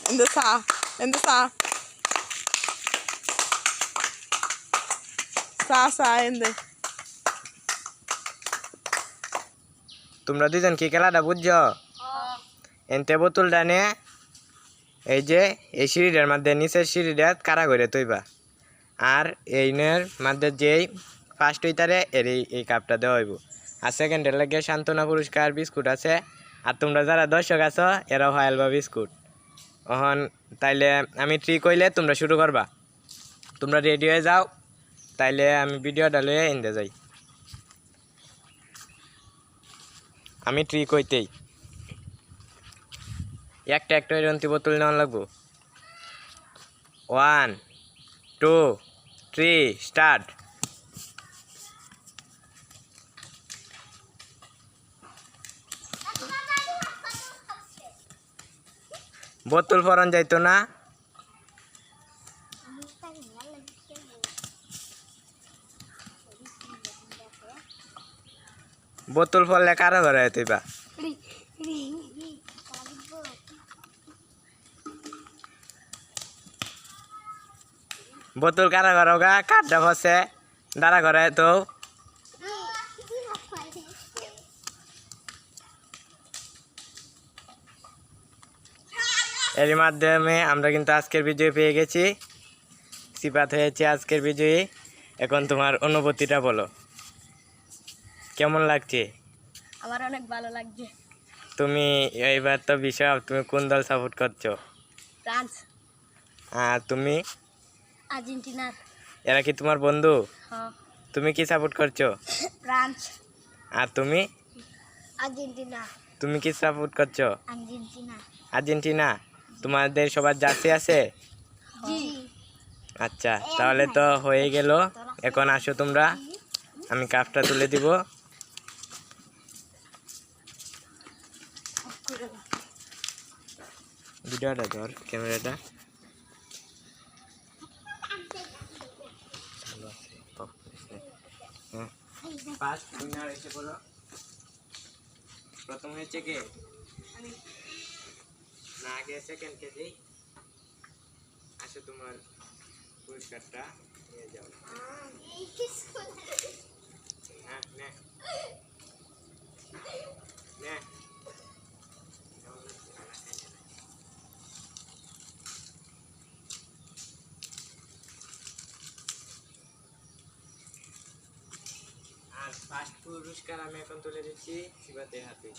In the sa. In the sa. Sa in the. তোমরা দুজন কি খেলাটা বুঝছো? এনতে বোতলটা নে এই যে এই সিঁড়িটার মধ্যে নিচের সিঁড়িটা কারা করে তৈবা আর এইনের মধ্যে যেই ফার্স্ট হইতারে এর এই কাপটা দেওয়া হইব আর সেকেন্ডের লাগে সান্ত্বনা পুরস্কার বিস্কুট আছে আর তোমরা যারা দর্শক আছো এরাও হয়াল বা বিস্কুট এখন তাইলে আমি ট্রি কইলে তোমরা শুরু করবা তোমরা রেডি হয়ে যাও তাইলে আমি ভিডিওটা লয়ে এনে যাই আমি ট্রি কইতেই একটা একটা রন্তি বোতল নেওয়া লাগবো 1 2 3 স্টার্ট বোতল ফরান যাইতো না বোতল ফললে কারো ঘরে তুইবা বোতল কারা ঘর গা কাঠটা ফসে দাঁড়া ঘরে তো এর মাধ্যমে আমরা কিন্তু আজকের বিজয়ী পেয়ে গেছি সিফাত হয়েছে আজকের বিজয়ী এখন তোমার অনুভূতিটা বলো কেমন লাগছে আমার অনেক ভালো লাগছে তুমি এইবার তো বিষয় তুমি কোন দল সাপোর্ট করছো ফ্রান্স আর তুমি আর্জেন্টিনা এরা কি তোমার বন্ধু হ্যাঁ তুমি কি সাপোর্ট করছো ফ্রান্স আর তুমি আর্জেন্টিনা তুমি কি সাপোর্ট করছো আর্জেন্টিনা আর্জেন্টিনা তোমাদের সবার জার্সি আছে জি আচ্ছা তাহলে তো হয়ে গেল এখন আসো তোমরা আমি কাপটা তুলে দিব ভিডিওটা ধর ক্যামেরাটা ফার্স্ট উইনার এসে পড়ো প্রথম হয়েছে কে না আগে সেকেন্ড কে দেই আসো তোমার পুরস্কারটা নিয়ে যাও হ্যাঁ নে নে আর ফার্স্ট পুরস্কার আমি এখন তুলে দিচ্ছি সিফাতের হাতে